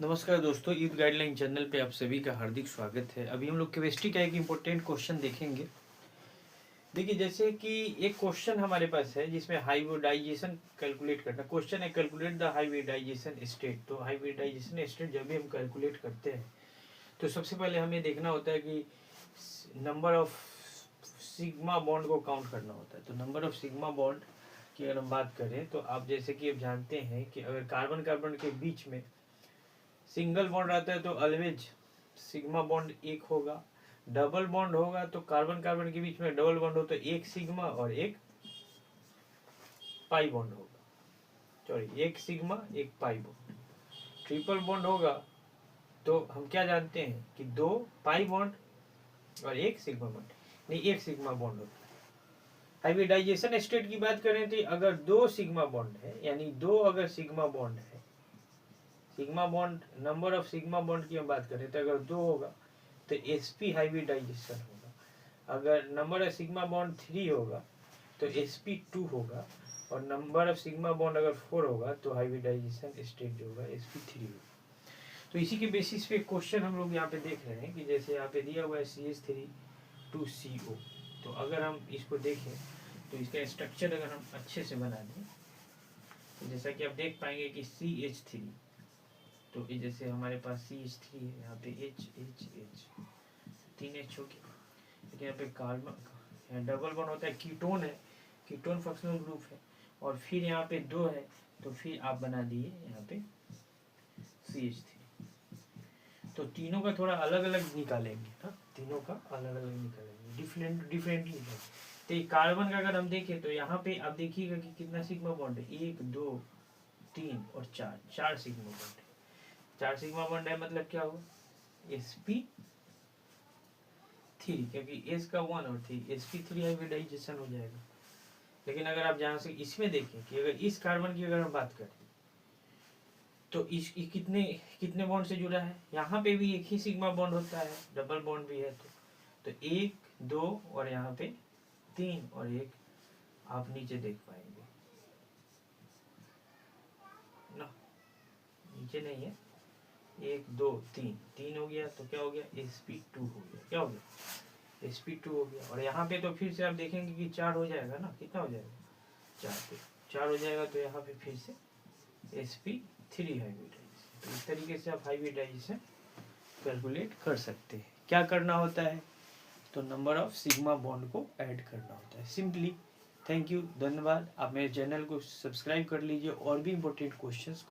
नमस्कार दोस्तों, Eid guideline channel पे आप सभी का हार्दिक स्वागत है। अभी हम लोग केमिस्ट्री का एक इम्पोर्टेंट क्वेश्चन देखेंगे। देखिए, जैसे कि एक क्वेश्चन हमारे पास है जिसमें हाइब्रिडाइजेशन कैलकुलेट करना क्वेश्चन है। Calculate the hybridisation state. तो हाइब्रिडाइजेशन स्टेट जब भी हम कैलकुलेट करते हैं तो सबसे पहले हमें देखना होता है कि नंबर ऑफ सिग्मा बॉन्ड को काउंट करना होता है। तो नंबर ऑफ सिग्मा बॉन्ड की अगर हम बात करें तो आप जैसे कि आप जानते हैं कि अगर कार्बन कार्बन के बीच में सिंगल बॉन्ड रहता है तो ऑलवेज सिग्मा बॉन्ड एक होगा। डबल बॉन्ड होगा तो कार्बन कार्बन के बीच में डबल बॉन्ड हो तो एक सिग्मा और एक पाई बॉन्ड होगा। सॉरी, एक सिग्मा एक पाई बॉन्ड। ट्रिपल बॉन्ड होगा तो हम क्या जानते हैं कि दो पाई बॉन्ड और एक सिग्मा बॉन्ड, नहीं एक सिग्मा बॉन्ड होता है। हाइब्रिडाइजेशन स्टेट की बात करें तो अगर दो सिग्मा बॉन्ड है, यानी दो अगर सिग्मा बॉन्ड है, sigma bond number of sigma bond की हम बात करें तो अगर दो होगा तो sp हाइब्रिडाइजेशन होगा। अगर नंबर ऑफ सिग्मा बॉन्ड 3 होगा तो sp2 होगा। और नंबर ऑफ सिग्मा बॉन्ड अगर 4 होगा तो हाइब्रिडाइजेशन स्टेट जो होगा sp3 होगा। तो इसी के बेसिस पे क्वेश्चन हम लोग यहाँ पे देख रहे हैं कि जैसे यहाँ पे दिया हुआ है CH3 2CO। तो अगर हम इसको देखें तो इसका स्ट्रक्चर अगर हम अच्छे से बना दें तो जैसा कि आप देख पाएंगे कि CH3, तो ये जैसे हमारे पास CH3 है, यहाँ पे H H H 3H हो गया। लेकिन यहाँ पे कार्बन डबल बॉन्ड होता है, कीटोन है, कीटोन फंक्शनल ग्रुप है। और फिर यहाँ पे दो है तो फिर आप बना दिए यहाँ पे CH3। तो तीनों का थोड़ा अलग अलग निकालेंगे, हाँ तीनों का अलग अलग निकालेंगे, डिफरेंटली निकालेंगे। तो ये कार्बन का अगर हम देखें तो यहाँ पे आप देखिएगा कि कितना सिग्मा बॉन्ड है, 1 2 3 और 4, 4 सिग्मा बॉन्ड है। 4 सिग्मा बॉन्ड है मतलब क्या होगा sp3, क्योंकि s का 1 और 3 sp3 हाइब्रिडाइजेशन हो जाएगा। लेकिन अगर आप जहाँ से इसमें देखें कि अगर इस कार्बन की अगर हम बात करें तो इस कितने कितने बॉन्ड से जुड़ा है, यहाँ पे भी एक ही सिग्मा बॉन्ड होता है, डबल बॉन्ड भी है। तो 1 2 और यहाँ पे 3 और 1 आप नीचे देख पाएंगे ना, नीचे नहीं है, 1 2 3 3 हो गया तो क्या हो गया sp2 हो गया। क्या हो गया sp2 हो गया। और यहाँ पे तो फिर से आप देखेंगे कि 4 हो जाएगा ना, कितना हो जाएगा 4 पे 4 हो जाएगा तो यहाँ पे फिर से sp3 हाइब्रिडाइजेशन। तो इस तरीके से आप हाइब्रिडाइजेशन कैलकुलेट कर सकते हैं। क्या करना होता है तो नंबर ऑफ सिग्मा बॉन्ड को ऐड करना होता है सिंपली। थैंक यू, धन्यवाद। आप मेरे चैनल को सब्सक्राइब कर लीजिए और भी इम्पोर्टेंट क्वेश्चंस